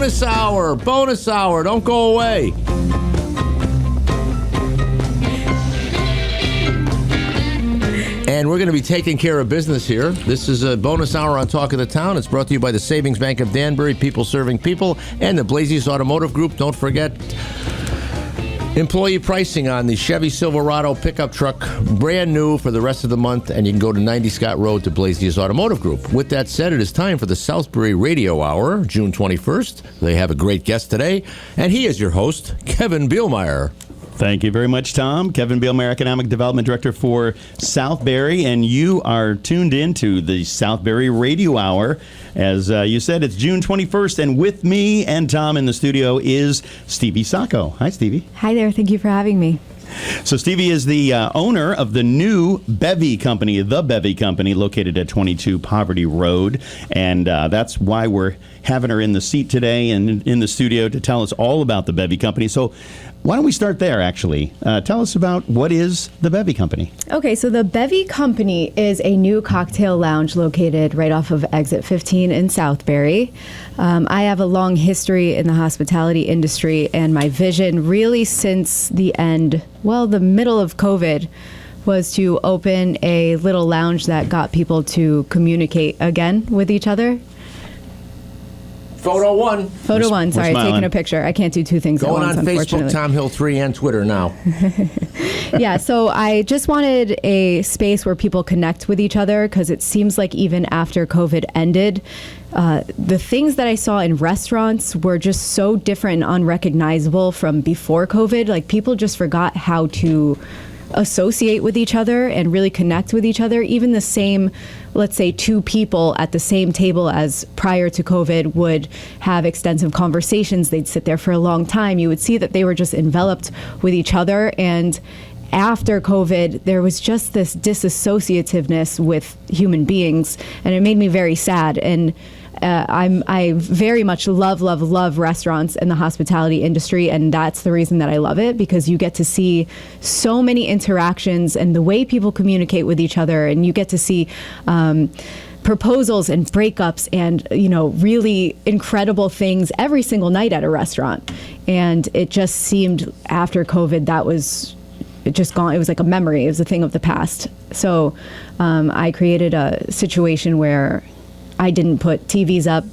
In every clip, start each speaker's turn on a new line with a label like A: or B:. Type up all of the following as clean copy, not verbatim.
A: Bonus hour. Don't go away. And we're going to be taking care of business here. This is a bonus hour on Talk of the Town. It's brought to you by the Savings Bank of Danbury, people serving people, and the Blazes Automotive Group. Don't forget employee pricing on the Chevy Silverado pickup truck, brand new for the rest of the month, and you can go to 90 Scott Road to Blazes Automotive Group. With that said, it is time for the Southbury Radio Hour, June 21st. They have a great guest today, and he is your host, Kevin Bielmeyer.
B: Thank you very much, Tom. Kevin Bielmeyer, Economic Development Director for Southbury, and you are tuned into the Southbury Radio Hour. As you said, it's June 21st, and with me and Tom in the studio is Stevie Sacco. Hi, Stevie.
C: Hi there. Thank you for having me.
B: So Stevie is the owner of the new Bevy Company, the Bevy Company, located at 22 Poverty Road, and that's why we're having her in the seat today and in the studio to tell us all about the Bevy Company. So why don't we start there, actually? Tell us about what is the Bevy Company.
C: Okay, so the Bevy Company is a new cocktail lounge located right off of Exit 15 in Southbury. I have a long history in the hospitality industry, and my vision really since the middle of COVID was to open a little lounge that got people to communicate again with each other.
A: Photo one.
C: Sorry, taking a picture. I can't do two things at once,
A: Going on
C: unfortunately.
A: Facebook, Tom Hill 3, and Twitter now.
C: Yeah, so I just wanted a space where people connect with each other, because it seems like even after COVID ended, the things that I saw in restaurants were just so different and unrecognizable from before COVID. Like, people just forgot how to associate with each other and really connect with each other. Even the same, let's say, two people at the same table as prior to COVID would have extensive conversations. They'd sit there for a long time. You would see that they were just enveloped with each other. And after COVID, there was just this disassociativeness with human beings, and it made me very sad. And I very much love restaurants and the hospitality industry, and that's the reason that I love it, because you get to see so many interactions and the way people communicate with each other, and you get to see proposals and breakups and, really incredible things every single night at a restaurant. And it just seemed after COVID that was just gone. It was like a memory. It was a thing of the past. So I created a situation where I didn't put TVs up.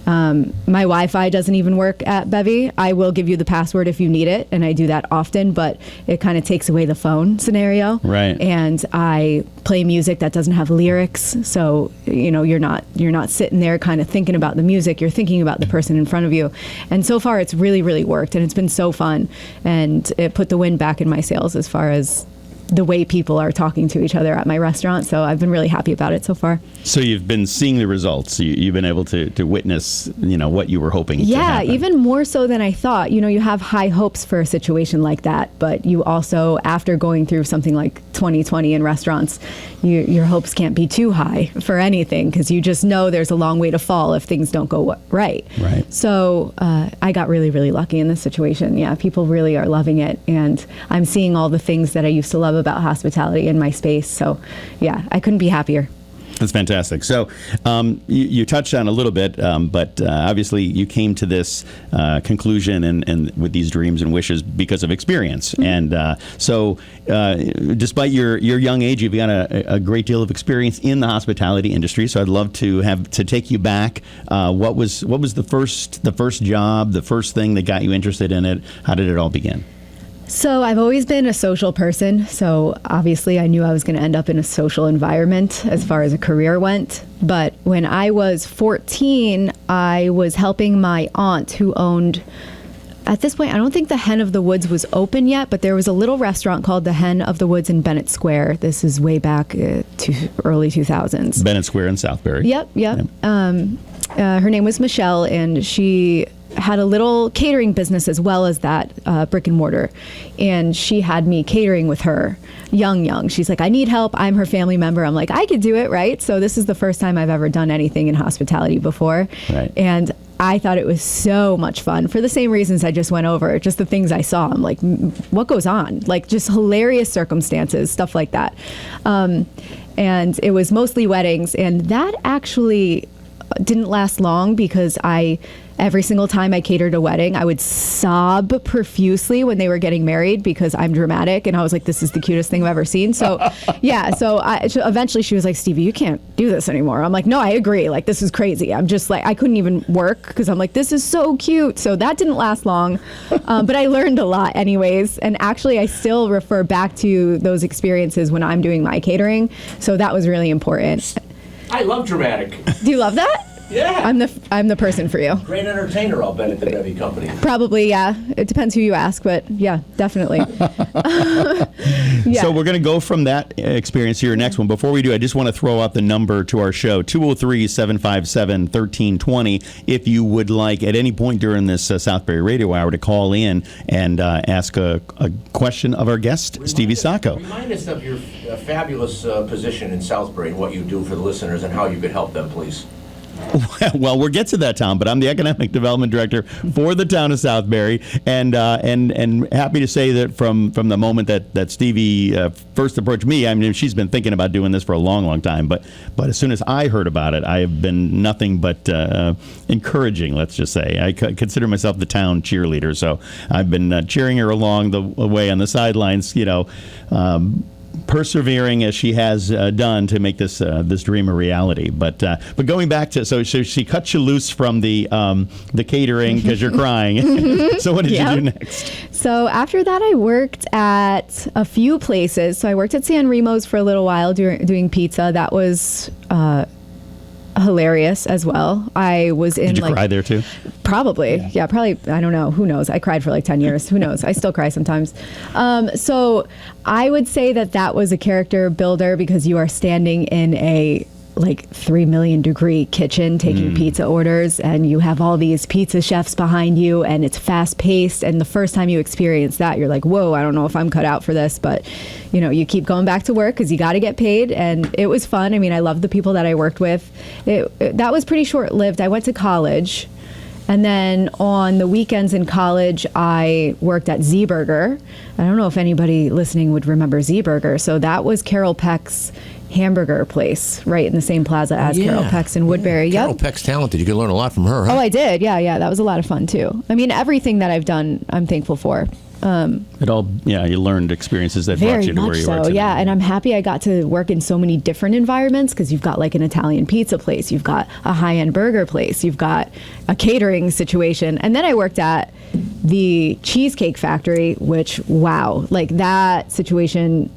C: My Wi-Fi doesn't even work at Bevy. I will give you the password if you need it, and I do that often, but it kind of takes away the phone scenario.
B: Right.
C: And I play music that doesn't have lyrics, so you're not sitting there kind of thinking about the music. You're thinking about the person in front of you. And so far, it's really, really worked, and it's been so fun. And it put the wind back in my sails as far as the way people are talking to each other at my restaurant. So I've been really happy about it so far.
B: So you've been seeing the results. You've been able to witness, what you were hoping to happen.
C: Yeah, even more so than I thought. You have high hopes for a situation like that, but you also, after going through something like 2020 in restaurants, your hopes can't be too high for anything, because you just know there's a long way to fall if things don't go right.
B: Right.
C: So I got really, really lucky in this situation. Yeah, people really are loving it, and I'm seeing all the things that I used to love about hospitality in my space. So yeah, I couldn't be happier.
B: That's fantastic. So you touched on a little bit, but obviously you came to this conclusion and with these dreams and wishes because of experience. Mm-hmm. And so despite your young age, you've got a great deal of experience in the hospitality industry. So I'd love to take you back. What was the first job, the first thing that got you interested in it? How did it all begin?
C: So I've always been a social person, so obviously I knew I was going to end up in a social environment as far as a career went. But when I was 14, I was helping my aunt who owned, at this point, I don't think the Hen of the Woods was open yet, but there was a little restaurant called the Hen of the Woods in Bennett Square. This is way back to early 2000s.
B: Bennett Square in Southbury.
C: Yep. Her name was Michelle, and she had a little catering business as well as that brick and mortar, and she had me catering with her young. She's like, I need help. I'm her family member. I'm like, I could do it, right? So this is the first time I've ever done anything in hospitality before.
B: Right.
C: And I thought it was so much fun for the same reasons I just went over, just the things I saw. I'm like, what goes on? Like, just hilarious circumstances, stuff like that. And it was mostly weddings, and that actually didn't last long because every single time I catered a wedding, I would sob profusely when they were getting married because I'm dramatic, and I was like, this is the cutest thing I've ever seen. So eventually she was like, Stevie, you can't do this anymore. I'm like, no, I agree. Like, this is crazy. I'm just like, I couldn't even work because I'm like, this is so cute. So that didn't last long, but I learned a lot anyways. And actually, I still refer back to those experiences when I'm doing my catering. So that was really important.
A: I love dramatic.
C: Do you love that?
A: Yeah.
C: I'm the person for you.
A: Great entertainer, I'll bet, at the Bevy Company.
C: Probably, yeah. It depends who you ask, but yeah, definitely. Yeah.
B: So we're going to go from that experience to your next one. Before we do, I just want to throw out the number to our show, 203-757-1320, if you would like at any point during this Southbury Radio Hour to call in and ask a question of our guest, Stevie Sacco.
A: Remind us of your fabulous position in Southbury and what you do for the listeners and how you could help them, please.
B: Well, we'll get to that, Tom, but I'm the Economic Development Director for the town of Southbury, and happy to say that from the moment that Stevie first approached me, I mean, she's been thinking about doing this for a long, long time, but as soon as I heard about it, I have been nothing but encouraging, let's just say. I consider myself the town cheerleader, so I've been cheering her along the way on the sidelines, persevering as she has done to make this dream a reality. But going back to so she cut you loose from the catering because you're crying. So what did you do next?
C: So after that, I worked at a few places. So I worked at San Remo's for a little while doing pizza. That was hilarious as well. I was in.
B: Did you cry there too?
C: Probably. Yeah, probably. I don't know. Who knows? I cried for like 10 years. Who knows? I still cry sometimes. So I would say that was a character builder because you are standing in a like 3 million degree kitchen taking pizza orders, and you have all these pizza chefs behind you, and it's fast paced. And the first time you experience that, you're like, whoa, I don't know if I'm cut out for this, but you keep going back to work because you got to get paid. And it was fun. I mean, I loved the people that I worked with. That was pretty short lived. I went to college. And then on the weekends in college, I worked at Z Burger. I don't know if anybody listening would remember Z Burger. So that was Carol Peck's hamburger place right in the same plaza as Carol Peck's in Woodbury.
A: Carol Peck's talented. You can learn a lot from her, huh?
C: Oh, I did. Yeah. That was a lot of fun, too. I mean, everything that I've done, I'm thankful for.
B: You learned experiences that brought you to where you are today.
C: Yeah, and I'm happy I got to work in so many different environments because you've got like an Italian pizza place, you've got a high-end burger place, you've got a catering situation, and then I worked at the Cheesecake Factory, which, wow, like that situation,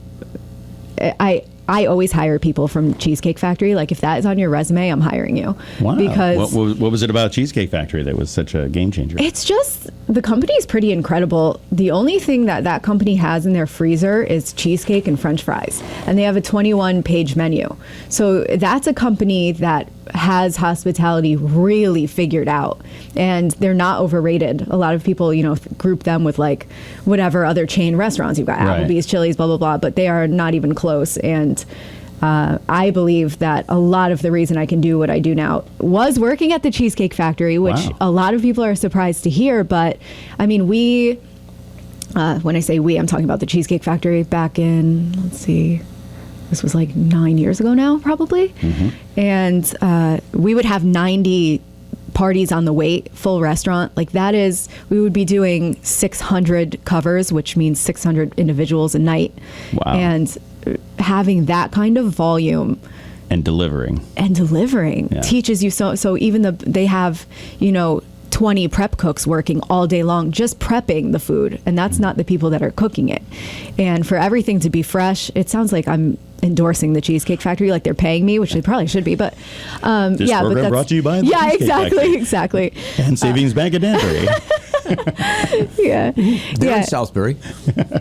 C: I always hire people from Cheesecake Factory. Like, if that is on your resume, I'm hiring you.
B: Wow.
C: Because
B: what was it about Cheesecake Factory that was such a game changer?
C: It's just, the company is pretty incredible. The only thing that company has in their freezer is cheesecake and French fries. And they have a 21-page menu. So that's a company that has hospitality really figured out, and they're not overrated. A lot of people, group them with like whatever other chain restaurants. You've got Applebee's, Chili's, blah, blah, blah, but they are not even close. And I believe that a lot of the reason I can do what I do now was working at the Cheesecake Factory, which a lot of people are surprised to hear. But I mean, when I say we, I'm talking about the Cheesecake Factory back in, this was like 9 years ago now, probably. Mm-hmm. And we would have 90 parties on the wait, full restaurant. Like that is, we would be doing 600 covers, which means 600 individuals a night.
B: Wow.
C: And having that kind of volume.
B: And delivering
C: teaches you so even they have, 20 prep cooks working all day long just prepping the food, and that's not the people that are cooking it. And for everything to be fresh, it sounds like I'm endorsing the Cheesecake Factory, like they're paying me, which they probably should be, but
B: this program
C: but that's
B: brought to you by the Cheesecake Factory.
C: Exactly.
B: And Savings Bank of Danbury.
C: Yeah.
A: They're in Southbury.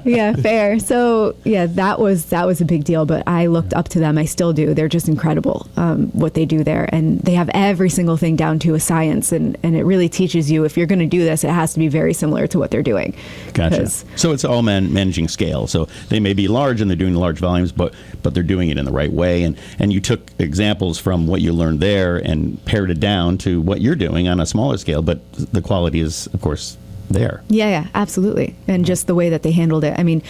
C: Yeah, fair. So that was a big deal, but I looked up to them. I still do. They're just incredible, what they do there, and they have every single thing down to a science, and it really teaches you, if you're going to do this, it has to be very similar to what they're doing.
B: Gotcha. So it's all managing scale. So they may be large and they're doing large volumes, but they're doing it in the right way. And you took examples from what you learned there and pared it down to what you're doing on a smaller scale, but the quality is, of course, there.
C: Yeah, absolutely. And just the way that they handled it. I mean,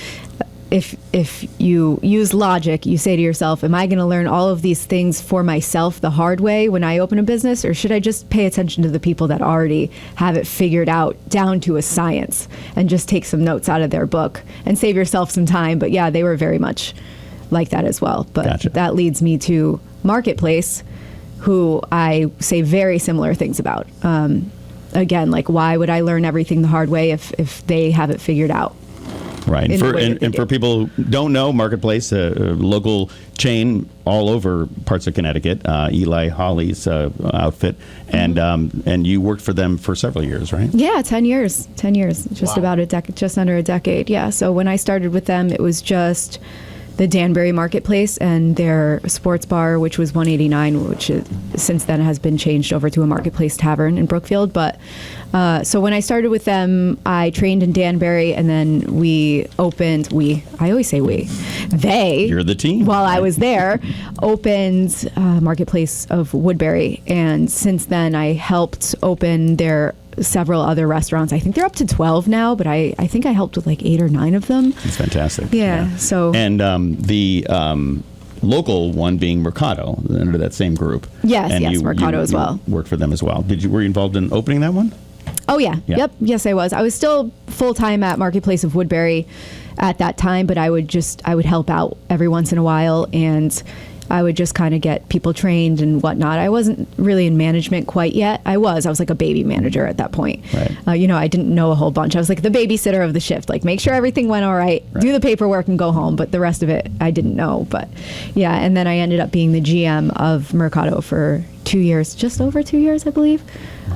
C: if you use logic, you say to yourself, am I going to learn all of these things for myself the hard way when I open a business, or should I just pay attention to the people that already have it figured out down to a science and just take some notes out of their book and save yourself some time? But yeah, they were very much like that as well. But
B: Gotcha.
C: That leads me to Marketplace, who I say very similar things about. Again, like, why would I learn everything the hard way if they have it figured out?
B: Right. And for people who don't know, Marketplace, a local chain all over parts of Connecticut, Eli Hawley's outfit, and you worked for them for several years, right?
C: Yeah, 10 years. 10 years. Just
A: Wow.
C: about a decade, just under a decade. Yeah. So when I started with them, it was just the Danbury Marketplace and their sports bar, which was 189, which since then has been changed over to a Marketplace Tavern in Brookfield. But so when I started with them, I trained in Danbury, and then we opened. I always say we. They.
B: You're the team.
C: While I was there, opened Marketplace of Woodbury, and since then I helped open their several other restaurants. I think they're up to 12 now, but I think I helped with like 8 or 9 of them.
B: It's fantastic.
C: Yeah. So.
B: And the local one being Mercado, under that same group.
C: Yes,
B: and
C: yes, Mercado as well.
B: Worked for them as well. Were you involved in opening that one?
C: Oh yeah.
B: Yeah.
C: Yep. Yes, I was. I was still full time at Marketplace of Woodbury at that time, but I would help out every once in a while, and I would just kind of get people trained and whatnot. I wasn't really in management quite yet. I was like a baby manager at that point.
B: Right.
C: I didn't know a whole bunch. I was like the babysitter of the shift, like make sure everything went all right, do the paperwork and go home. But the rest of it, I didn't know. But yeah, and then I ended up being the GM of Mercado for 2 years, just over 2 years, I believe.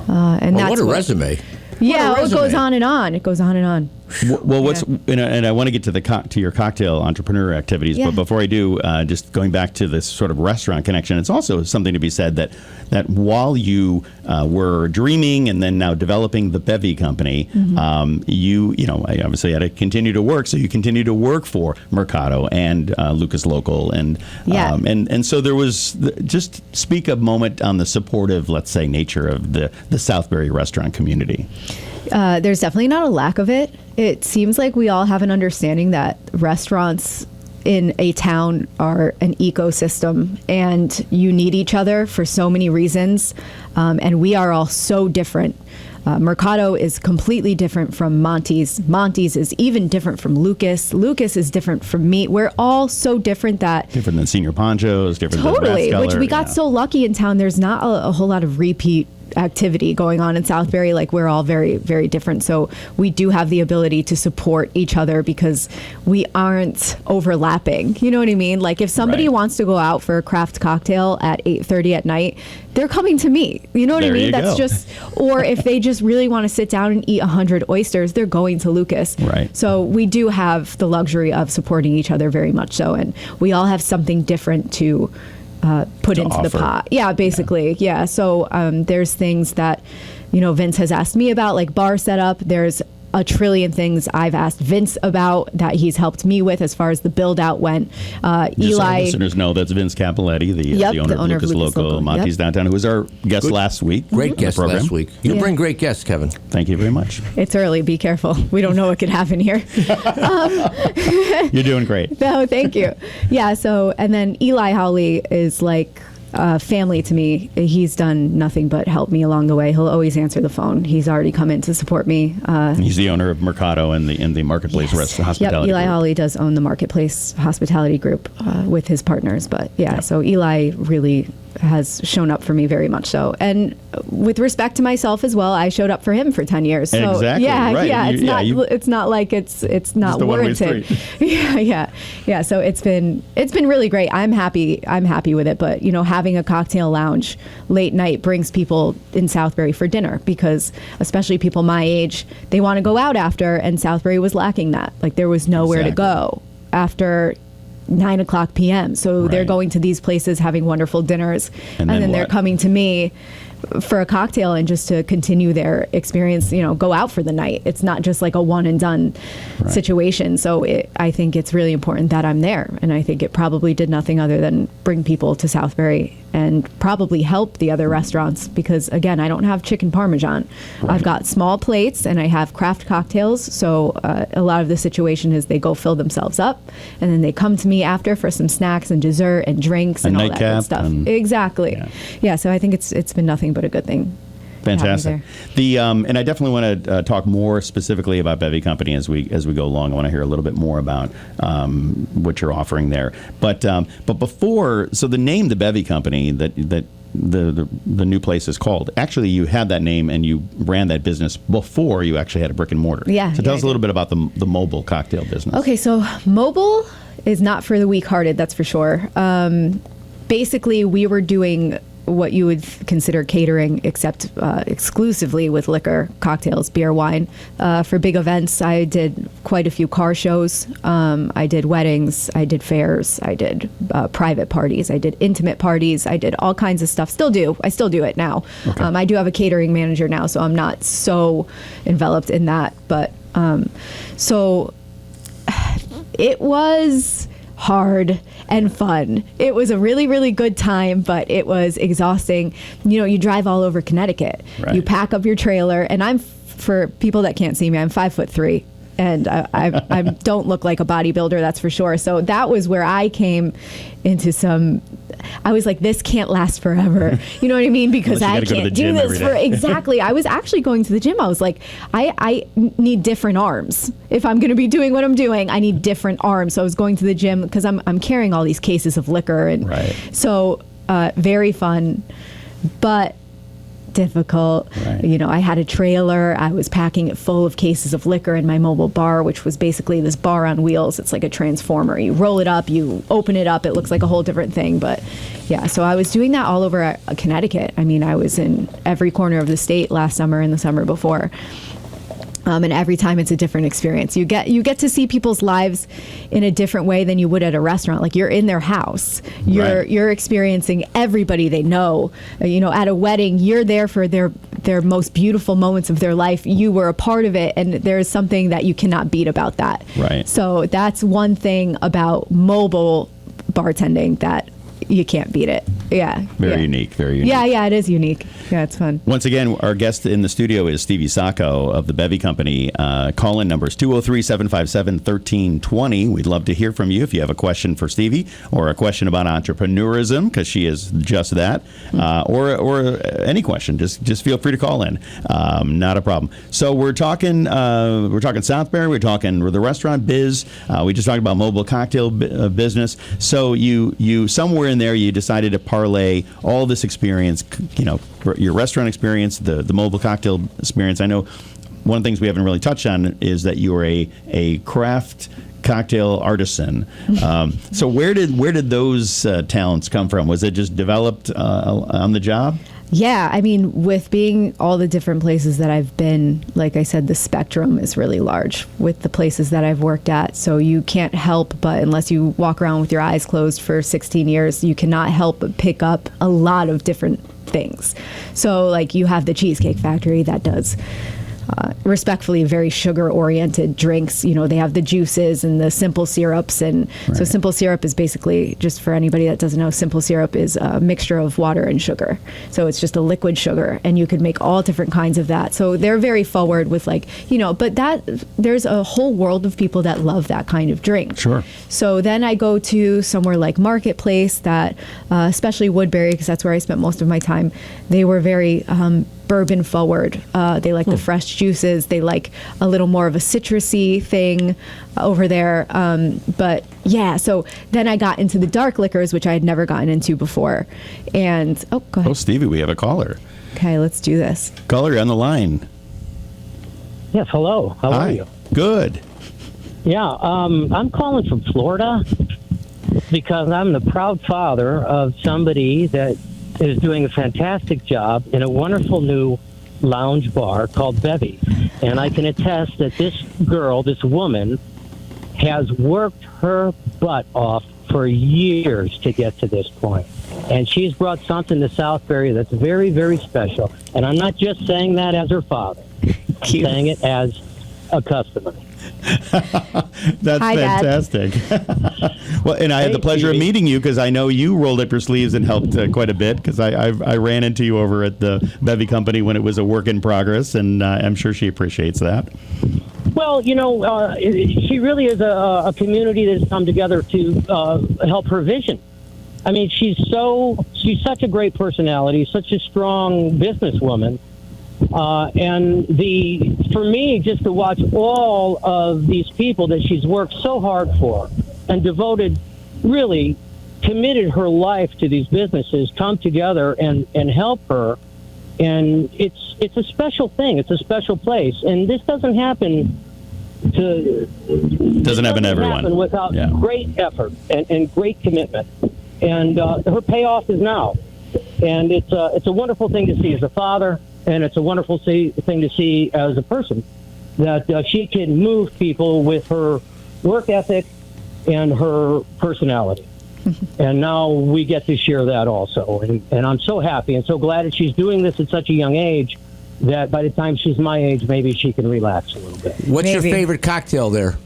C: And that's
A: What a resume.
C: Yeah,
A: What a
C: it goes
A: resume.
C: on and on. It goes on and on.
B: Well, what's and I want to get to to your cocktail entrepreneur activities,
C: Yeah.
B: but before I do, just going back to this sort of restaurant connection, it's also something to be said that while you were dreaming and then now developing the Bevy company, you I obviously had to continue to work, so you continue to work for Mercado and Lucas Local, and
C: Yeah.
B: and so there was just speak a moment on the supportive, let's say, nature of the Southbury restaurant community.
C: There's definitely not a lack of it. It seems like we all have an understanding that restaurants in a town are an ecosystem, and you need each other for so many reasons. And we are all so different. Mercado is completely different from Monty's. Monty's is even different from Lucas. Lucas is different from me. We're all so different that
B: Different than Senior Ponchos, different
C: totally,
B: than
C: which we got so lucky in town. There's not a whole lot of repeat activity going on in Southbury. Like, we're all very, very different. So we do have the ability to support each other because we aren't overlapping. You know what I mean? Like, if somebody
B: Right.
C: wants to go out for a craft cocktail at 8:30 at night, they're coming to me. You know what
B: There
C: I mean?
B: you
C: That's
B: go.
C: just, or if they just really want to sit down and eat 100 oysters, they're going to Lucas.
B: Right.
C: So we do have the luxury of supporting each other very much so. And we all have something different to put
B: To
C: into
B: offer.
C: the pot. Yeah, basically. Yeah. So there's things that, Vince has asked me about, like bar setup. There's a trillion things I've asked Vince about that he's helped me with as far as the build out went.
B: Just so our
C: Eli.
B: listeners know, that's Vince Capoletti, the
C: Yep,
B: owner of Lucas Local, Monty's
C: Yep.
B: Downtown, who was our guest last week.
A: Great
B: on the
A: guest
B: program.
A: last week. You
C: Yeah.
A: bring great guests, Kevin.
B: Thank you very much.
C: It's early. Be careful. We don't know what could happen here.
B: You're doing great.
C: No, thank you. Yeah. So, and then Eli Hawley is like family to me. He's done nothing but help me along the way. He'll always answer the phone. He's already come in to support me.
B: He's the owner of Mercado and the Marketplace Restaurant Hospitality.
C: Yep, Eli
B: Group.
C: Hawley does own the Marketplace Hospitality Group with his partners. But yeah, so Eli really has shown up for me very much so. And with respect to myself as well, I showed up for him for 10 years. So
B: Exactly,
C: yeah,
B: right.
C: yeah,
B: It's
C: it's not like it's not
B: Just a one-way
C: warranted.
B: street.
C: Yeah. So it's been really great. I'm happy with it. But having a cocktail lounge late night brings people in Southbury for dinner, because especially people my age, they want to go out after, and Southbury was lacking that. Like, there was nowhere to go after 9:00 p.m. So they're
B: Right.
C: going to these places, having wonderful dinners,
B: And
C: and
B: then
C: then they're
B: what?
C: coming to me for a cocktail and just to continue their experience, go out for the night. It's not just like a one and done situation. So I think it's really important that I'm there. And I think it probably did nothing other than bring people to Southbury and probably help the other restaurants because, again, I don't have chicken parmesan. Right. I've got small plates and I have craft cocktails. So a lot of the situation is they go fill themselves up and then they come to me after for some snacks and dessert and drinks and all that good stuff. Exactly. Yeah. So I think it's been nothing but a good thing.
B: Fantastic. And I definitely want to talk more specifically about Bevy Company as we go along. I want to hear a little bit more about what you're offering there. But before, so the name, the Bevy Company, that the new place is called. Actually, you had that name and you ran that business before you actually had a brick and mortar.
C: Yeah.
B: So tell us a little bit about the mobile cocktail business.
C: Okay, so mobile is not for the weak-hearted, that's for sure. Basically, we were doing what you would consider catering, except exclusively with liquor, cocktails, beer, wine. For big events, I did quite a few car shows. I did weddings. I did fairs. I did private parties. I did intimate parties. I did all kinds of stuff. Still do. I still do it now. Okay. I do have a catering manager now, so I'm not so enveloped in that. But so it was hard and fun. It was a really, really good time, but it was exhausting. You know, you drive all over Connecticut. Right. You pack up your trailer, and for people that can't see me, I'm 5'3", and I don't look like a bodybuilder, that's for sure. So that was where I came into I was like, this can't last forever. You know what I mean? Because I can't do this exactly. I was actually going to the gym. I was like, I need different arms. If I'm going to be doing what I'm doing, I need different arms. So I was going to the gym because I'm carrying all these cases of liquor. And so very fun, but difficult. Right. You know, I had a trailer. I was packing it full of cases of liquor in my mobile bar, which was basically this bar on wheels. It's like a transformer. You roll it up, you open it up, it looks like a whole different thing. But yeah, so I was doing that all over Connecticut. I mean, I was in every corner of the state last summer and the summer before. And every time it's a different experience. You get to see people's lives in a different way than you would at a restaurant. Like you're in their house. You're experiencing everybody they know. You know, at a wedding, you're there for their most beautiful moments of their life. You were a part of it, and there's something that you cannot beat about that. Right. So that's one thing about mobile bartending that you can't beat it. Yeah.
B: Very unique. Very unique.
C: Yeah, it is unique. Yeah, it's fun.
B: Once again, our guest in the studio is Stevie Sacco of the Bevy Company. Call-in number is 203-757-1320. We'd love to hear from you if you have a question for Stevie or a question about entrepreneurism, because she is just that, or any question. Just feel free to call in. Not a problem. So we're talking Southbury. We're talking the restaurant biz. We just talked about mobile cocktail business. So you somewhere in there you decided to parlay all this experience, you know, your restaurant experience, the mobile cocktail experience. I know one of the things we haven't really touched on is that you are a craft cocktail artisan. So where did those talents come from? Was it just developed on the job?
C: Yeah, I mean, with being all the different places that I've been, like I said, the spectrum is really large with the places that I've worked at. So you can't help but, unless you walk around with your eyes closed for 16 years, you cannot help but pick up a lot of different things. So like you have the Cheesecake Factory that does respectfully very sugar-oriented drinks. You know, they have the juices and the simple syrups. And so simple syrup is basically, just for anybody that doesn't know, simple syrup is a mixture of water and sugar. So it's just a liquid sugar, and you could make all different kinds of that. So they're very forward with, like, you know, but there's a whole world of people that love that kind of drink. Sure. So then I go to somewhere like Marketplace that, especially Woodbury, because that's where I spent most of my time, they were very bourbon forward. They like the fresh juices. They like a little more of a citrusy thing over there. But yeah, so then I got into the dark liquors, which I had never gotten into before. And go ahead.
B: Oh, Stevie, we have a caller.
C: Okay, let's do this.
B: Caller, you're on the line.
D: Yes, hello. How are you?
B: Good.
D: Yeah, I'm calling from Florida because I'm the proud father of somebody that is doing a fantastic job in a wonderful new lounge bar called Bevy. And I can attest that this woman, has worked her butt off for years to get to this point. And she's brought something to Southbury that's very, very special. And I'm not just saying that as her father. I'm saying it as a customer.
B: That's
C: Hi, Dad.
B: fantastic. Well, and I had the pleasure of meeting you because I know you rolled up your sleeves and helped quite a bit because I ran into you over at the Bevy Company when it was a work in progress, and I'm sure she appreciates that.
D: Well, she really is a community that has come together to help her vision. I mean, she's such a great personality, such a strong businesswoman. And for me, just to watch all of these people that she's worked so hard for and devoted, really committed her life to these businesses come together and help her. And it's a special thing. It's a special place. And this doesn't happen
B: doesn't happen to everyone
D: without great effort and great commitment. And her payoff is now. And it's a wonderful thing to see as a father. And it's a wonderful thing to see as a person that she can move people with her work ethic and her personality. And now we get to share that also. And I'm so happy and so glad that she's doing this at such a young age that by the time she's my age, maybe she can relax a little bit.
A: What's your favorite cocktail there?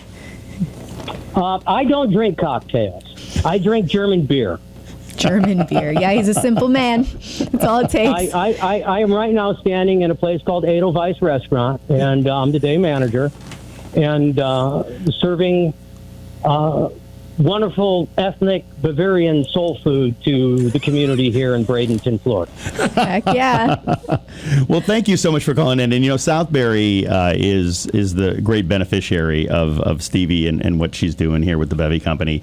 D: I don't drink cocktails. I drink German beer.
C: German beer. Yeah, he's a simple man. That's all it takes.
D: I am right now standing in a place called Edelweiss Restaurant, and I'm the day manager, and serving wonderful ethnic Bavarian soul food to the community here in Bradenton, Florida.
C: Heck yeah.
B: Well, thank you so much for calling in. And, Southbury is the great beneficiary of Stevie and what she's doing here with the Bevy Company.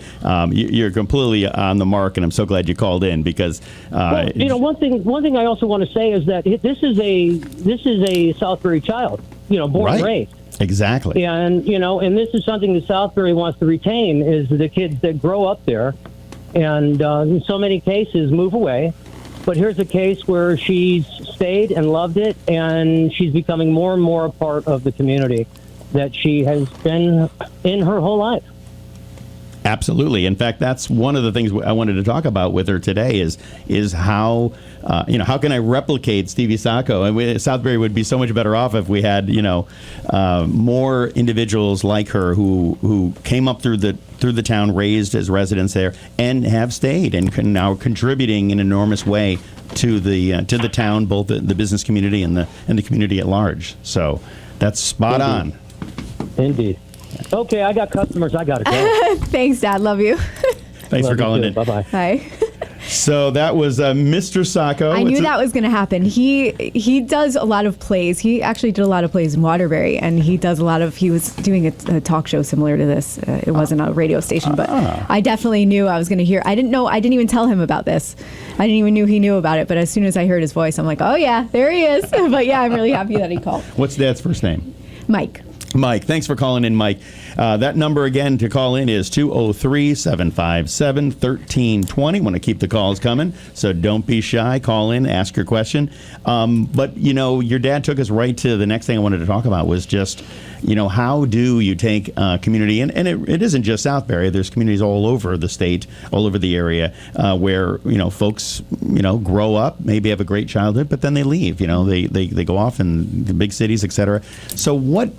B: You're completely on the mark, and I'm so glad you called in because...
D: one thing I also want to say is that this is a Southbury child, born and raised.
B: Exactly.
D: And this is something that Southbury wants to retain is the kids that grow up there and in so many cases move away. But here's a case where she's stayed and loved it, and she's becoming more and more a part of the community that she has been in her whole life.
B: Absolutely. In fact, that's one of the things I wanted to talk about with her today is how, how can I replicate Stevie Sacco? And Southbury would be so much better off if we had, more individuals like her who came up through the town, raised as residents there, and have stayed and now contributing in an enormous way to the town, both the business community and the community at large. So that's spot on.
D: Indeed. Okay, I got customers. I got to go.
C: Thanks, Dad. Love you.
B: Thanks for calling in.
D: Bye-bye.
C: Hi.
B: So that was Mr. Sacco.
C: I knew that was going to happen. He does a lot of plays. He actually did a lot of plays in Waterbury, and he was doing a talk show similar to this. It wasn't a radio station, but I definitely knew I was going to hear. I didn't even tell him about this. I didn't even know he knew about it, but as soon as I heard his voice, I'm like, oh yeah, there he is. But yeah, I'm really happy that he called.
B: What's Dad's first name?
C: Mike.
B: Mike, thanks for calling in, Mike. That number again to call in is 203-757-1320. Want to keep the calls coming, so don't be shy. Call in, ask your question. But, your dad took us right to the next thing I wanted to talk about was just, how do you take community, and it isn't just Southbury. There's communities all over the state, all over the area, where, folks, grow up, maybe have a great childhood, but then they leave. They go off in the big cities, et cetera. So what...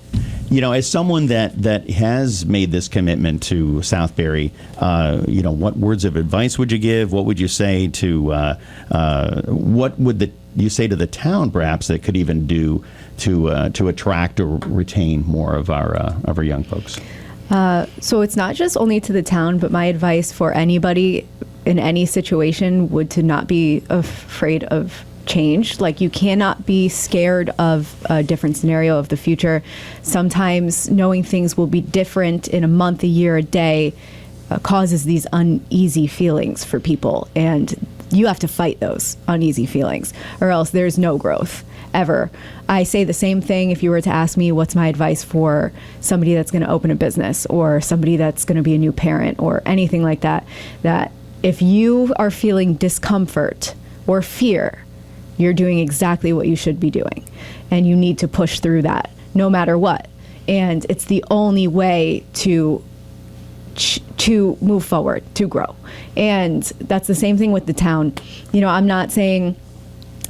B: as someone that has made this commitment to Southbury, what words of advice would you give? What would you say to what would you say to the town, perhaps, that could even do to attract or retain more of our young folks?
C: So it's not just only to the town, but my advice for anybody in any situation would to not be afraid of change. Like, you cannot be scared of a different scenario of the future. Sometimes knowing things will be different in a month, a year, a day causes these uneasy feelings for people, and you have to fight those uneasy feelings, or else there's no growth ever. I say the same thing if you were to ask me what's my advice for somebody that's going to open a business or somebody that's going to be a new parent or anything like that, that if you are feeling discomfort or fear, you're doing exactly what you should be doing, and you need to push through that no matter what. And it's the only way to move forward, to grow. And that's the same thing with the town. I'm not saying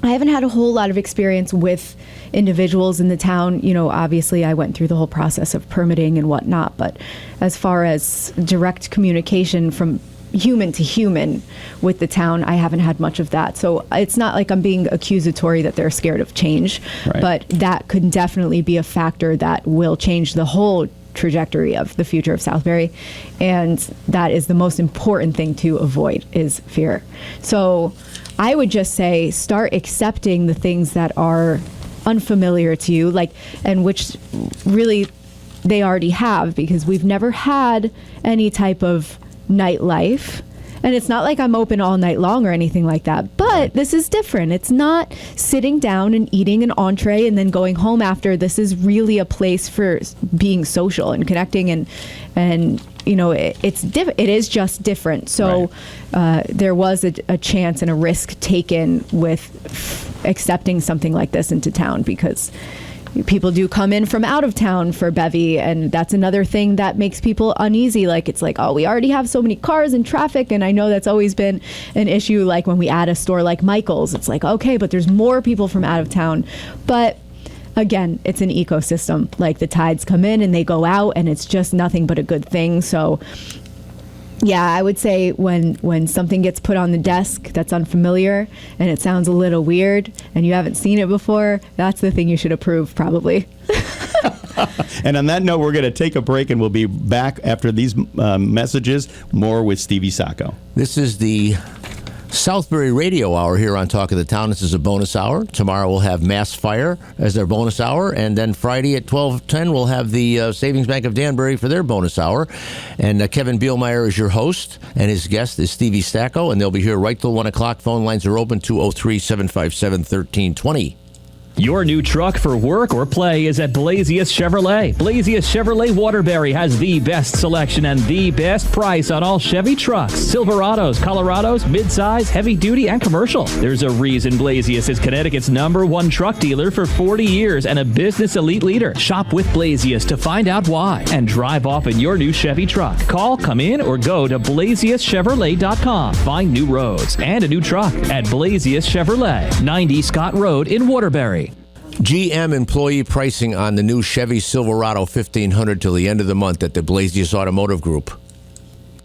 C: I haven't had a whole lot of experience with individuals in the town. You know, obviously I went through the whole process of permitting and whatnot, but as far as direct communication from human to human with the town, I haven't had much of that. So it's not like I'm being accusatory that they're scared of change,
B: Right.
C: but that could definitely be a factor that will change the whole trajectory of the future of Southbury, and that is the most important thing to avoid, is fear. So I would just say start accepting the things that are unfamiliar to you, like, and which really they already have, because we've never had any type of nightlife. And it's not like I'm open all night long or anything like that, but this is different. It's not sitting down and eating an entree and then going home after. This is really a place for being social and connecting, and you know, it is just different. So there was a chance and a risk taken with accepting something like this into town, because people do come in from out of town for Bevy, and that's another thing that makes people uneasy. Like, it's like, oh, we already have so many cars and traffic, and I know that's always been an issue. Like when we add a store like Michael's, it's like, okay, but there's more people from out of town. But again, it's an ecosystem. Like, the tides come in and they go out, and it's just nothing but a good thing. So yeah, I would say when something gets put on the desk that's unfamiliar and it sounds a little weird and you haven't seen it before, that's the thing you should approve, probably.
B: And on that note, we're going to take a break, and we'll be back after these messages, more with Stevie Sacco.
A: This is the Southbury Radio Hour here on Talk of the Town. This is a bonus hour. Tomorrow we'll have Mass Fire as their bonus hour, and then Friday at 12:10 we'll have the Savings Bank of Danbury for their bonus hour. And Kevin Bielmeyer is your host, and his guest is Stevie Sacco, and they'll be here right till 1 o'clock. Phone lines are open, 203-757-1320.
E: Your new truck for work or play is at Blasius Chevrolet. Blasius Chevrolet Waterbury has the best selection and the best price on all Chevy trucks, Silverados, Colorados, midsize, heavy duty, and commercial. There's a reason Blasius is Connecticut's #1 truck dealer for 40 years and a business elite leader. Shop with Blasius to find out why and drive off in your new Chevy truck. Call, come in, or go to BlasiusChevrolet.com. Find new roads and a new truck at Blasius Chevrolet, 90 Scott Road in Waterbury.
A: GM employee pricing on the new Chevy Silverado 1500 till the end of the month at the Blasius Automotive Group.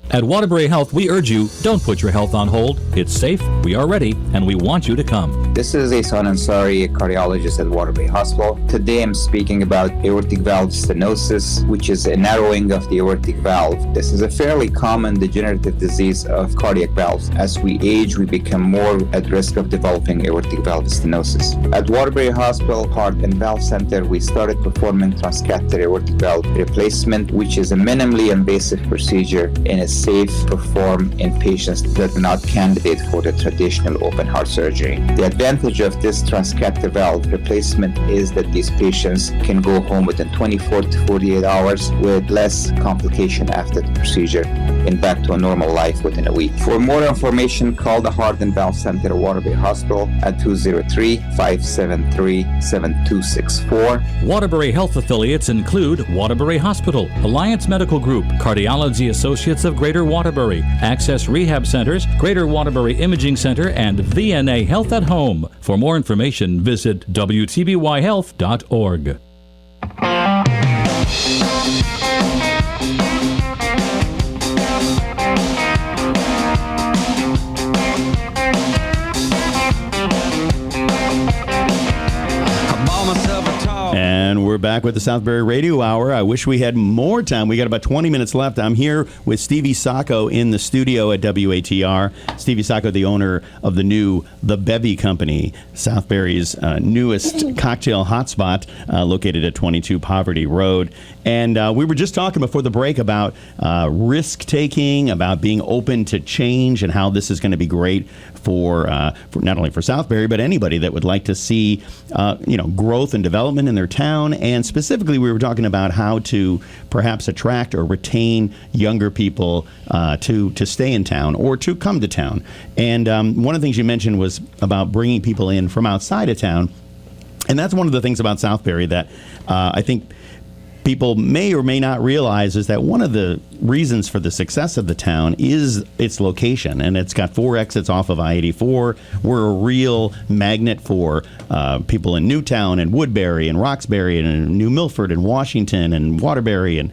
F: At Waterbury Health, we urge you, don't put your health on hold. It's safe, we are ready, and we want you to come.
G: This is Ihsan Ansari, a cardiologist at Waterbury Hospital. Today I'm speaking about aortic valve stenosis, which is a narrowing of the aortic valve. This is a fairly common degenerative disease of cardiac valves. As we age, we become more at risk of developing aortic valve stenosis. At Waterbury Hospital Heart and Valve Center, we started performing transcatheter aortic valve replacement, which is a minimally invasive procedure and is safe performed in patients that are not candidate for the traditional open heart surgery. The advantage of this transcatheter valve replacement is that these patients can go home within 24 to 48 hours with less complication after the procedure and back to a normal life within a week. For more information, call the Heart and Valve Center at Waterbury Hospital at 203-573-7264.
F: Waterbury Health affiliates include Waterbury Hospital, Alliance Medical Group, Cardiology Associates of Greater Waterbury, Access Rehab Centers, Greater Waterbury Imaging Center, and VNA Health at Home. For more information, visit WTBYHealth.org.
B: And we're back with the Southbury Radio Hour. I wish we had more time. We got about 20 minutes left. I'm here with Stevie Sacco in the studio at WATR. Stevie Sacco, the owner of the Bevy Company, Southbury's newest cocktail hotspot, located at 22 Poverty Road. And we were just talking before the break about risk-taking, about being open to change, and how this is going to be great for not only for Southbury, but anybody that would like to see growth and development in their town. And specifically, we were talking about how to perhaps attract or retain younger people to stay in town or to come to town. And one of the things you mentioned was about bringing people in from outside of town. And that's one of the things about Southbury that I think people may or may not realize is that one of the reasons for the success of the town is its location, and it's got 4 exits off of I-84. We're a real magnet for people in Newtown and Woodbury and Roxbury and New Milford and Washington and Waterbury, and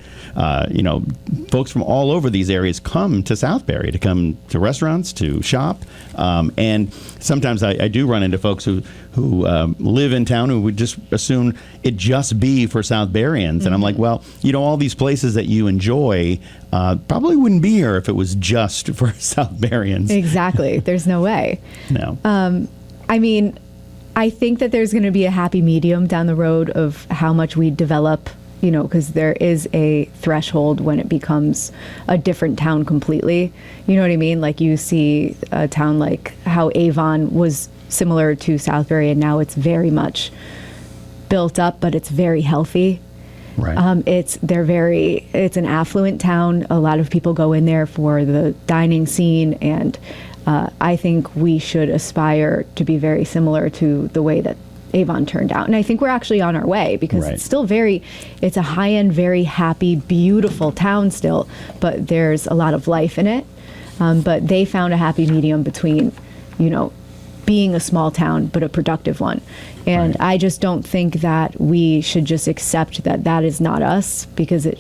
B: folks from all over these areas come to Southbury to come to restaurants, to shop, and sometimes I do run into folks who live in town who would just assume it just be for Southburyans, and I'm like, well, all these places that you enjoy probably wouldn't be here if it was just for Southburyans.
C: Exactly. There's no way.
B: No.
C: I mean, I think that there's going to be a happy medium down the road of how much we develop, because there is a threshold when it becomes a different town completely. You know what I mean? Like you see a town like how Avon was similar to Southbury, and now it's very much built up, but it's very healthy.
B: Right.
C: It's an affluent town. A lot of people go in there for the dining scene, and I think we should aspire to be very similar to the way that Avon turned out. And I think we're actually on our way, because
B: Right.
C: it's still it's a high-end, very happy, beautiful town still, but there's a lot of life in it. But they found a happy medium between, being a small town, but a productive one. And
B: Right.
C: I just don't think that we should just accept that that is not us, because it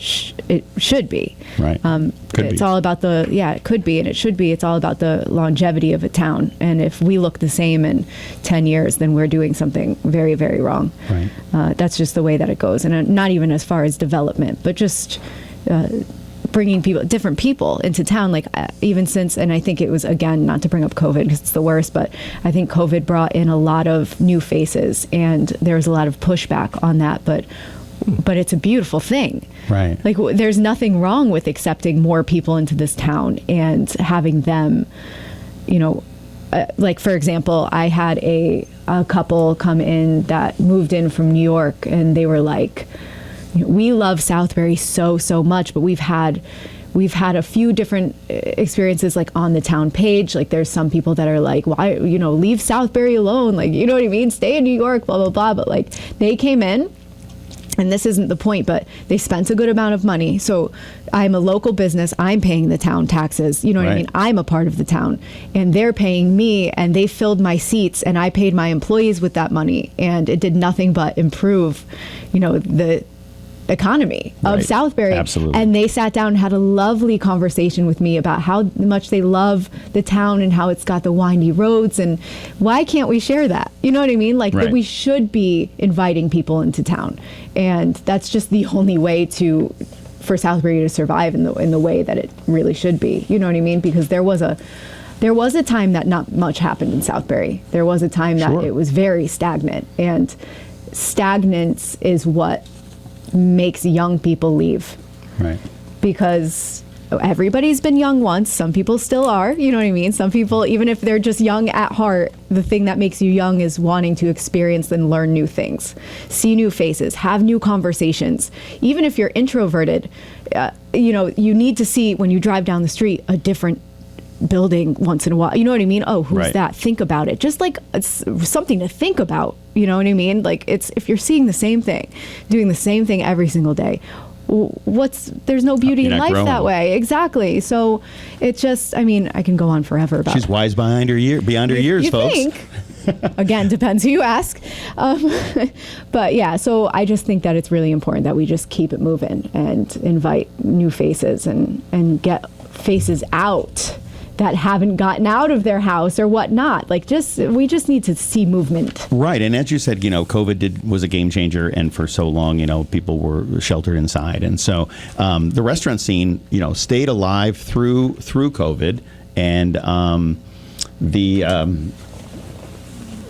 C: should be.
B: Right. Could
C: It's
B: be.
C: all about it could be, and it should be. It's all about the longevity of a town. And if we look the same in 10 years, then we're doing something very, very wrong.
B: Right.
C: That's just the way that it goes. And not even as far as development, but just bringing different people into town, like even since, and I think it was, again, not to bring up COVID because it's the worst, but I think COVID brought in a lot of new faces, and there was a lot of pushback on that, but it's a beautiful thing.
B: Right.
C: Like there's nothing wrong with accepting more people into this town and having them, like for example, I had a couple come in that moved in from New York, and they were like, we love Southbury so much, but we've had a few different experiences, like on the town page. Like there's some people that are like, why, leave Southbury alone, like, you know what I mean, stay in New York, blah blah blah. But like they came in, and this isn't the point, but they spent a good amount of money. So I'm a local business, I'm paying the town taxes, you know what I
B: Right.
C: mean, I'm a part of the town, and they're paying me, and they filled my seats, and I paid my employees with that money, and it did nothing but improve the economy of
B: Right.
C: Southbury.
B: Absolutely.
C: And they sat down and had a lovely conversation with me about how much they love the town and how it's got the windy roads, and why can't we share that? You know what I mean? Like
B: Right.
C: that we should be inviting people into town, and that's just the only way for Southbury to survive in the way that it really should be. You know what I mean? Because there was a time that not much happened in Southbury. There was a time that
B: Sure.
C: it was very stagnant, and stagnance is what makes young people leave,
B: Right.
C: because everybody's been young once. Some people still are, you know what I mean? Some people, even if they're just young at heart, the thing that makes you young is wanting to experience and learn new things, see new faces, have new conversations. Even if you're introverted, you need to see, when you drive down the street, a different building once in a while. You know what I mean? Oh, who's
B: Right.
C: that? Think about it. Just like it's something to think about. You know what I mean? Like if you're seeing the same thing, doing the same thing every single day, there's no beauty
B: You're
C: in
B: not
C: life
B: growing.
C: that way. Exactly. So it's just, I mean, I can go on forever about
B: She's wise beyond her years,
C: you
B: folks.
C: think? Again, depends who you ask. But yeah, so I just think that it's really important that we just keep it moving and invite new faces and get faces out that haven't gotten out of their house or whatnot. Like we just need to see movement.
B: Right, and as you said, COVID was a game changer, and for so long, people were sheltered inside, and so the restaurant scene, stayed alive through COVID, and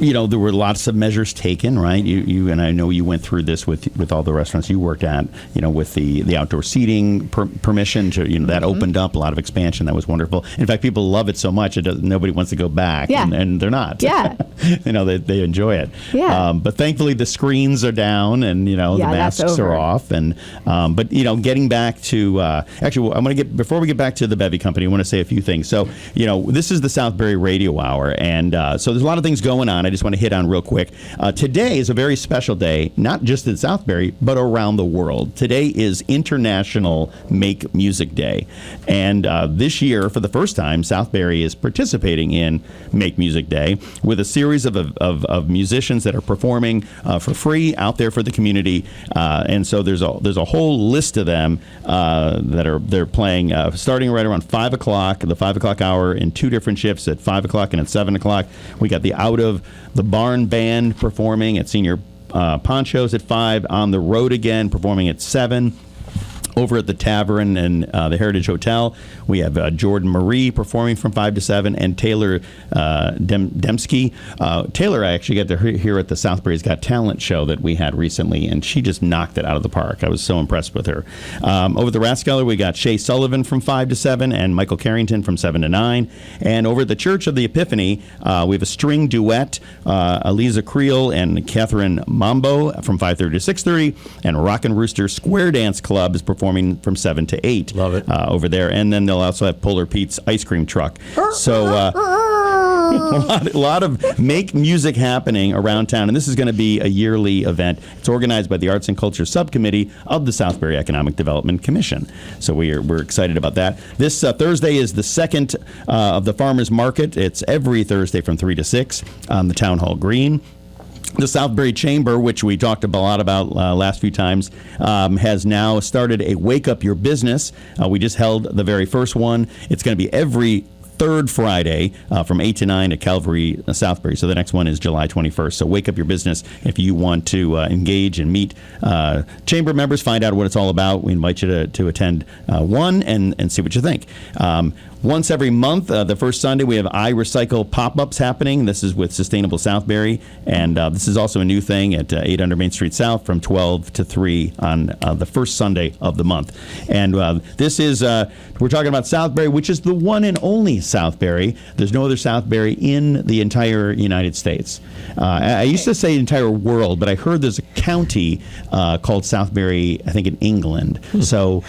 B: there were lots of measures taken, right? You and I know you went through this with all the restaurants you worked at, with the outdoor seating permission to, that opened up a lot of expansion. That was wonderful. In fact, people love it so much, nobody wants to go back,
C: Yeah.
B: and they're not.
C: Yeah,
B: they enjoy it.
C: Yeah.
B: But thankfully the screens are down and the
C: that's
B: masks
C: over.
B: are off. And but getting back to actually, I'm going to before we get back to the Bevy Company, I want to say a few things. So this is the Southbury Radio Hour, and so there's a lot of things going on. I just want to hit on real quick. Today is a very special day, not just in Southbury, but around the world. Today is International Make Music Day, and this year, for the first time, Southbury is participating in Make Music Day with a series of musicians that are performing for free out there for the community, and so there's a whole list of them they're playing starting right around 5 o'clock, the 5 o'clock hour, in two different shifts at 5 o'clock and at 7 o'clock. We got the Out of the Barn Band performing at Senior Ponchos at 5, On the Road Again performing at 7. Over at the Tavern and the Heritage Hotel, we have Jordan Marie performing from 5 to 7, and Taylor Dembski. Taylor, I actually got to hear at the Southbury's Got Talent show that we had recently, and she just knocked it out of the park. I was so impressed with her. Over at the Rathskeller, we got Shay Sullivan from 5 to 7, and Michael Carrington from 7 to 9. And over at the Church of the Epiphany, we have a string duet, Aliza Creel and Catherine Mambo from 5:30 to 6:30, and Rockin' Rooster Square Dance Club is performing from 7 to 8.
A: Love it.
B: Over there. And then they'll also have Polar Pete's ice cream truck. So a lot of make music happening around town, and this is going to be a yearly event. It's organized by the Arts and Culture Subcommittee of the Southbury Economic Development Commission. So we're excited about that. This Thursday is the second of the Farmers Market. It's every Thursday from 3 to 6 on the Town Hall Green. The Southbury Chamber, which we talked a lot about last few times, has now started a Wake Up Your Business. We just held the very first one. It's going to be every third Friday from 8 to 9 at Calvary, Southbury. So the next one is July 21st. So Wake Up Your Business if you want to engage and meet chamber members, find out what it's all about. We invite you to attend one and see what you think. Once every month, the first Sunday, we have I Recycle pop-ups happening. This is with Sustainable Southbury, and this is also a new thing at 800 Main Street South from 12 to 3 on the first Sunday of the month. And this is, we're talking about Southbury, which is the one and only Southbury. There's no other Southbury in the entire United States. I used to say entire world, but I heard there's a county called Southbury, I think in England. So,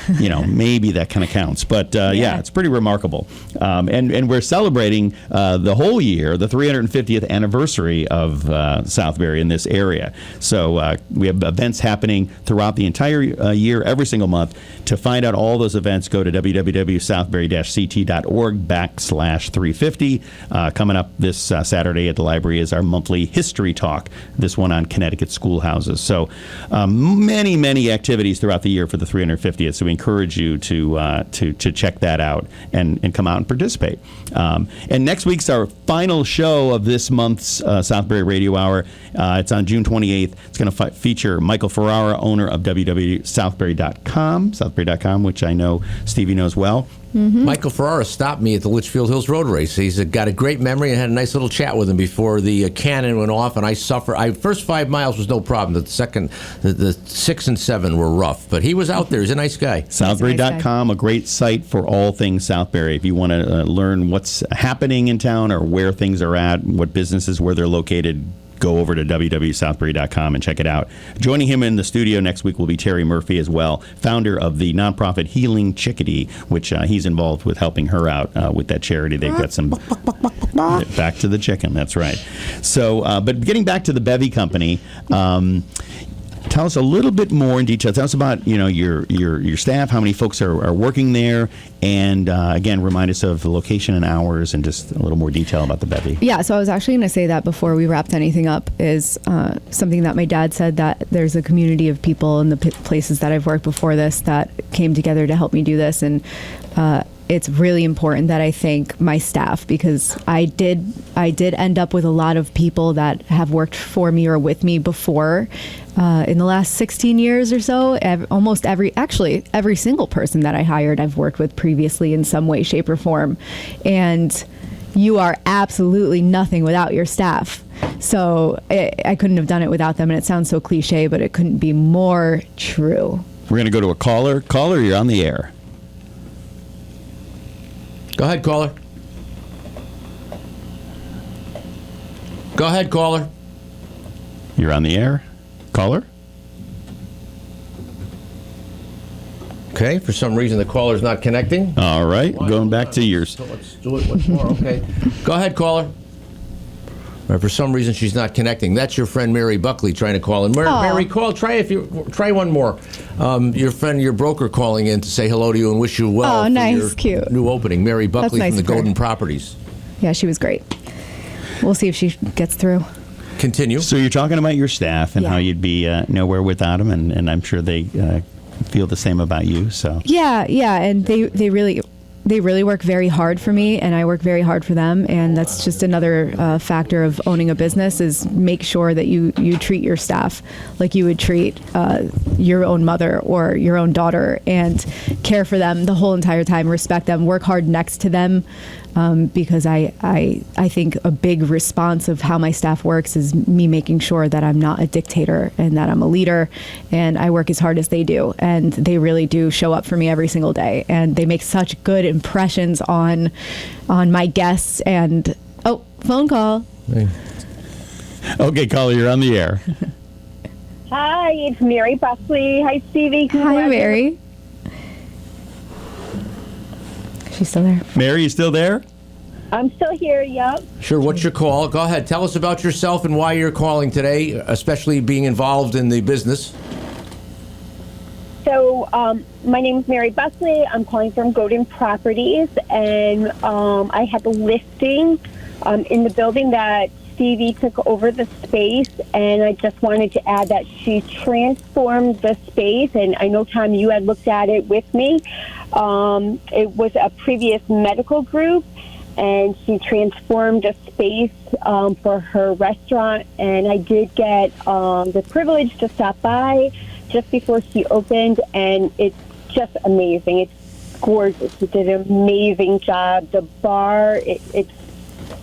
B: maybe that kind of counts. But yeah, it's pretty remarkable. And we're celebrating the whole year, the 350th anniversary of Southbury in this area. So we have events happening throughout the entire year, every single month. To find out all those events, go to www.southbury-ct.org/350. Coming up this Saturday at the library is our monthly history talk, this one on Connecticut schoolhouses. So many, many activities throughout the year for the 350th. So we encourage you to check that out and come out and participate. And next week's our final show of this month's Southbury Radio Hour. It's on June 28th. It's going to feature Michael Ferrara, owner of www.southbury.com, which I know Stevie knows well.
A: Mm-hmm. Michael Ferrara stopped me at the Litchfield Hills Road Race. He's got a great memory, and had a nice little chat with him before the cannon went off, and I suffered. First 5 miles was no problem. The 6 and 7 were rough, but he was out there. He's a nice guy.
B: Southbury.com, a great site for all things Southbury. If you want to learn what's happening in town or where things are at, what businesses, where they're located, go over to www.southbury.com and check it out. Joining him in the studio next week will be Terry Murphy as well, founder of the nonprofit Healing Chickadee, which he's involved with helping her out with that charity. They've got some back to the chicken. That's right. So, but getting back to the Bevy Company. Tell us a little bit more in detail. Tell us about your staff, how many folks are working there, and again, remind us of the location and hours, and just a little more detail about the Bevy.
C: Yeah, so I was actually going to say that before we wrapped anything up is something that my dad said, that there's a community of people in the places that I've worked before this that came together to help me do this, and it's really important that I thank my staff, because I did end up with a lot of people that have worked for me or with me before in the last 16 years or so. Almost every single person that I hired, I've worked with previously in some way, shape, or form. And you are absolutely nothing without your staff. So I couldn't have done it without them. And it sounds so cliche, but it couldn't be more true.
B: We're going to go to a caller. Caller, you're on the air.
A: Go ahead, caller. Go ahead, caller.
B: You're on the air. Caller?
A: Okay, for some reason the caller's not connecting.
B: All right, going back to yours.
A: So let's do it once more. Okay. Go ahead, caller. All right, for some reason she's not connecting. That's your friend Mary Buckley trying to call in. Mary, call. Try one more. Your friend, your broker, calling in to say hello to you and wish you well.
C: Oh,
A: for
C: nice,
A: your
C: cute.
A: New opening, Mary Buckley
C: nice
A: from the
C: of her.
A: Golden Properties.
C: Yeah, she was great. We'll see if she gets through.
A: Continue.
B: So you're talking about your staff and
C: Yeah.
B: how you'd be nowhere without them, and I'm sure they feel the same about you. So
C: Yeah, and they really work very hard for me, and I work very hard for them, and that's just another factor of owning a business is make sure that you treat your staff like you would treat your own mother or your own daughter, and care for them the whole entire time, respect them, work hard next to them, because I think a big response of how my staff works is me making sure that I'm not a dictator and that I'm a leader, and I work as hard as they do, and they really do show up for me every single day, and they make such good impressions on my guests. And phone call.
B: okay, caller, you're on the air.
H: Hi, it's Mary Buckley. Hi, Stevie.
C: Hi, Mary. She's still there.
B: Mary, you still there?
H: I'm still here, yep.
A: Sure, what's your call? Go ahead. Tell us about yourself and why you're calling today, especially being involved in the business.
H: So, my name is Mary Buckley. I'm calling from Golden Properties, and I have a listing in the building that Stevie took over the space, and I just wanted to add that she transformed the space, and I know, Tom, you had looked at it with me. It was a previous medical group, and she transformed a space for her restaurant, and I did get the privilege to stop by just before she opened, and it's just amazing. It's gorgeous. She did an amazing job. The bar, it's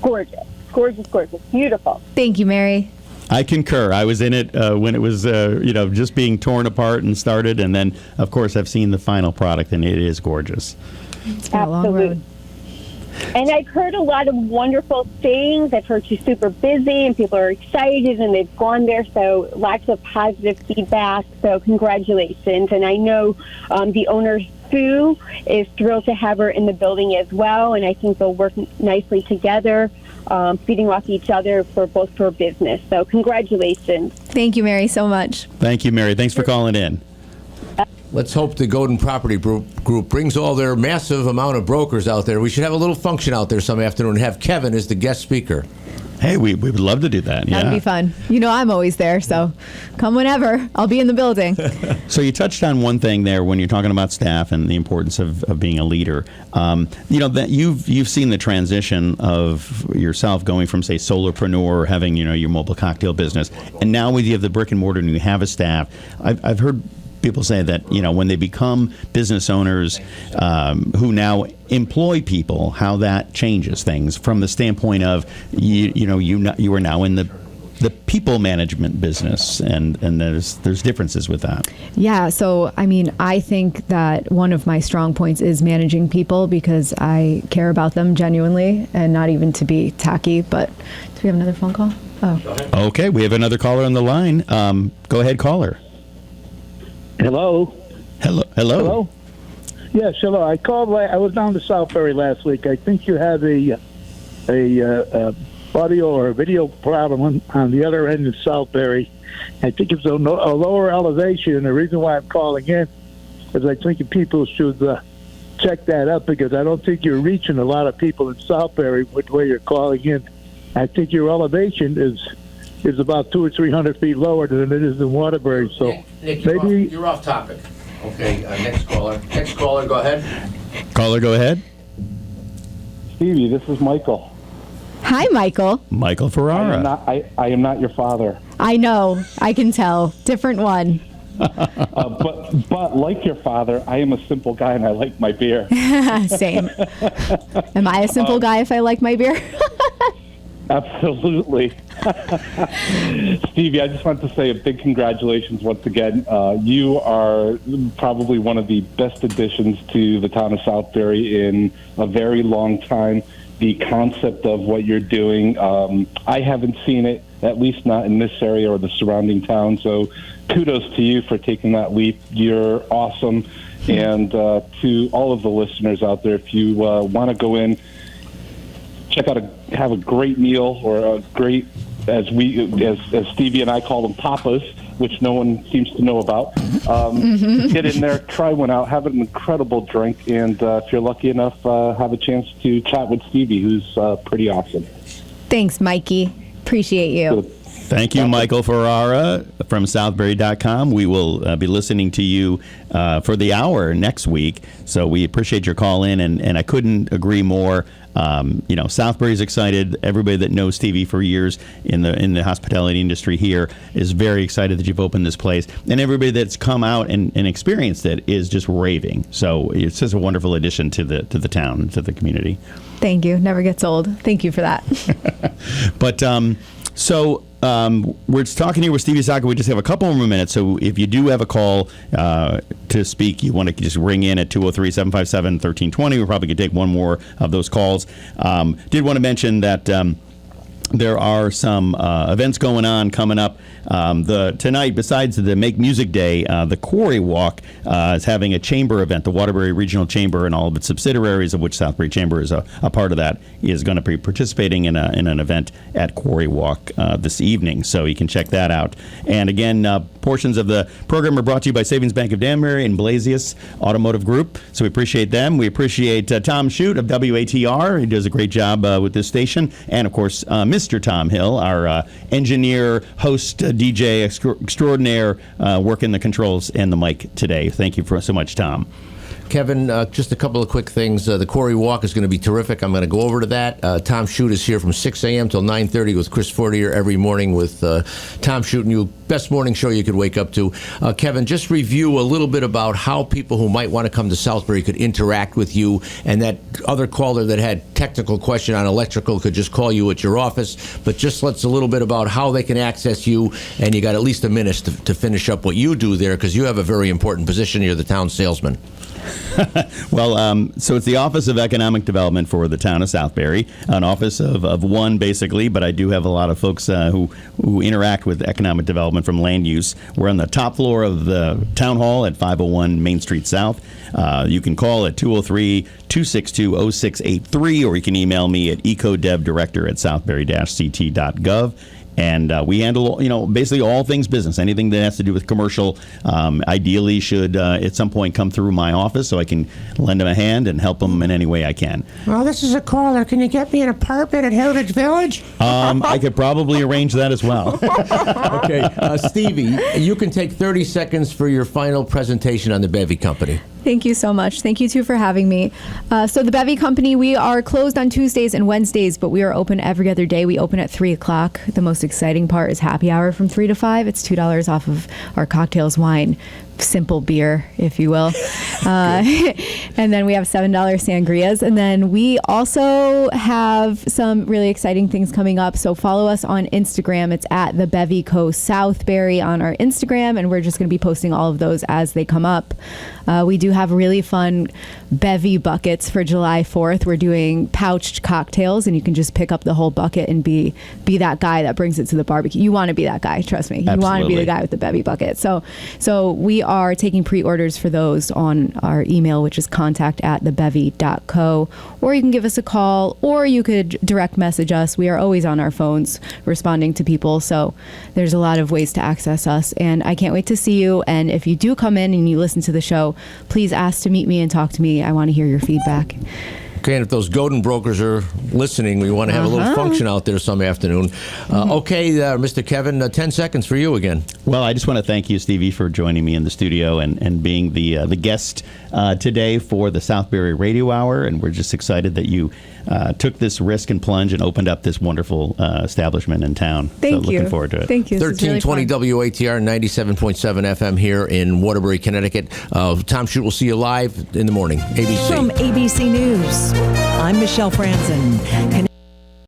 H: gorgeous. Gorgeous, beautiful.
C: Thank you, Mary.
B: I concur. I was in it when it was, just being torn apart and started, and then, of course, I've seen the final product, and it is gorgeous.
C: It's been a long road.
H: And I've heard a lot of wonderful things. I've heard she's super busy, and people are excited, and they've gone there, so lots of positive feedback. So congratulations. And I know the owner, Sue, is thrilled to have her in the building as well, and I think they'll work nicely together, feeding off each other for both for business. So congratulations.
C: Thank you, Mary, so much.
B: Thank you, Mary. Thanks for calling in.
A: Let's hope the Golden Property Group brings all their massive amount of brokers out there. We should have a little function out there some afternoon and have Kevin as the guest speaker.
B: Hey, we would love to do that.
C: That'd be fun. I'm always there, so come whenever. I'll be in the building.
B: So you touched on one thing there when you're talking about staff and the importance of being a leader. That you've seen the transition of yourself going from, say, solopreneur, having your mobile cocktail business, and now when you have the brick and mortar and you have a staff. I've heard people say that when they become business owners who now employ people, how that changes things from the standpoint of you are now in the people management business, and there's differences with that.
C: Yeah, so I think that one of my strong points is managing people because I care about them genuinely, and not even to be tacky. But do we have another phone call? Oh,
B: okay, we have another caller on the line. Go ahead, caller.
I: Hello. Yes, hello. I called. I was down to Southbury last week. I think you have a audio or a video problem on the other end of Southbury. I think it's a lower elevation. The reason why I'm calling in is I think people should check that up because I don't think you're reaching a lot of people in Southbury with where you're calling in. I think your elevation is about 200 or 300 feet lower than it is in Waterbury. So
A: Nick,
I: maybe
A: you're off topic. Okay, next caller. Next caller, go ahead.
B: Caller, go ahead.
I: Stevie, this is Michael.
C: hi, Michael.
B: Michael Ferrara.
I: I am not your father.
C: I know. I can tell. Different one.
I: But like your father, I am a simple guy and I like my beer.
C: Same. Am I a simple guy if I like my beer?
I: Absolutely. Stevie, I just want to say a big congratulations once again. You are probably one of the best additions to the town of Southbury in a very long time.
J: the concept of what you're doing. I haven't seen it, at least not in this area or the surrounding town. So kudos to you for taking that leap. You're awesome. And to all of the listeners out there, if you want to go in, check out have a great meal, or a great, as Stevie and I call them, tapas, which no one seems to know about. Get in there, try one out, have an incredible drink, and if you're lucky enough, have a chance to chat with Stevie, who's pretty awesome.
C: Thanks, Mikey. Appreciate you.
B: Thank you, Michael Ferrara from Southbury.com. We will be listening to you for the hour next week. So we appreciate your call in, and I couldn't agree more. Southbury's excited. Everybody that knows Stevie for years in the hospitality industry here is very excited that you've opened this place, and everybody that's come out and experienced it is just raving. So it's just a wonderful addition to the town, to the community.
C: Thank you. Never gets old. Thank you for that.
B: But we're talking here with Stevie Sacco. We just have a couple more minutes, so if you do have a call to speak, you want to just ring in at 203-757-1320. We probably could take one more of those calls. Did want to mention that there are some events coming up. Tonight, besides the Make Music Day, the Quarry Walk is having a chamber event. The Waterbury Regional Chamber and all of its subsidiaries, of which Southbury Chamber is a part of that, is going to be participating in an event at Quarry Walk this evening. So you can check that out. And again, portions of the program are brought to you by Savings Bank of Danbury and Blasius Automotive Group. So we appreciate them. We appreciate Tom Shute of WATR. He does a great job with this station. And, of course, Mr. Tom Hill, our engineer, host, DJ extraordinaire, working the controls and the mic today. Thank you so much, Tom.
A: Kevin, just a couple of quick things. The Quarry Walk is going to be terrific. I'm going to go over to that. Tom Shute is here from 6 a.m. till 9:30 with Chris Fortier every morning with Tom Shute and you. Best morning show you could wake up to. Kevin, just review a little bit about how people who might want to come to Southbury could interact with you, and that other caller that had technical question on electrical could just call you at your office. But just let's a little bit about how they can access you, and you got at least a minute to finish up what you do there, because you have a very important position. You're the town salesman.
B: Well, so it's the Office of Economic Development for the town of Southbury, an office of one, basically, but I do have a lot of folks who interact with economic development from land use. We're on the top floor of the town hall at 501 Main Street South. You can call at 203-262-0683, or you can email me at ecodevdirector@southbury-ct.gov. And we handle, basically all things business. Anything that has to do with commercial, ideally should at some point come through my office so I can lend them a hand and help them in any way I can.
K: Well, this is a caller. Can you get me an apartment at Heritage Village?
B: I could probably arrange that as well.
A: Okay. Stevie, you can take 30 seconds for your final presentation on the Bevy Company.
C: Thank you so much. Thank you, too, for having me. So the Bevy Company, we are closed on Tuesdays and Wednesdays, but we are open every other day. We open at 3 o'clock. The most exciting part is happy hour from 3 to 5. It's $2 off of our cocktails, wine, simple beer, if you will. And then we have $7 sangrias. And then we also have some really exciting things coming up. So follow us on Instagram. It's at the Bevy Co Southbury on our Instagram, and we're just going to be posting all of those as they come up. We do have really fun Bevy buckets for July 4th. We're doing pouched cocktails, and you can just pick up the whole bucket and be that guy that brings it to the barbecue. You want to be that guy, trust me. You want to be the guy with the Bevy bucket. So we are taking pre-orders for those on our email, which is contact@thebevy.co, or you can give us a call, or you could direct message us. We are always on our phones responding to people, so there's a lot of ways to access us, and I can't wait to see you. And if you do come in and you listen to the show, please ask to meet me and talk to me. I want to hear your feedback.
A: Okay, and if those Godin brokers are listening, we want to have a little function out there some afternoon. Okay, Mr. Kevin, 10 seconds for you again.
B: Well, I just want to thank you, Stevie, for joining me in the studio and being the guest today for the Southbury Radio Hour. And we're just excited that you took this risk and plunge and opened up this wonderful establishment in town.
C: Thank you.
B: Looking forward to it.
C: Thank you.
A: 1320 WATR, 97.7 FM here in Waterbury, Connecticut. Tom Shute will see you live in the morning. ABC.
L: From ABC News, I'm Michelle Franzen.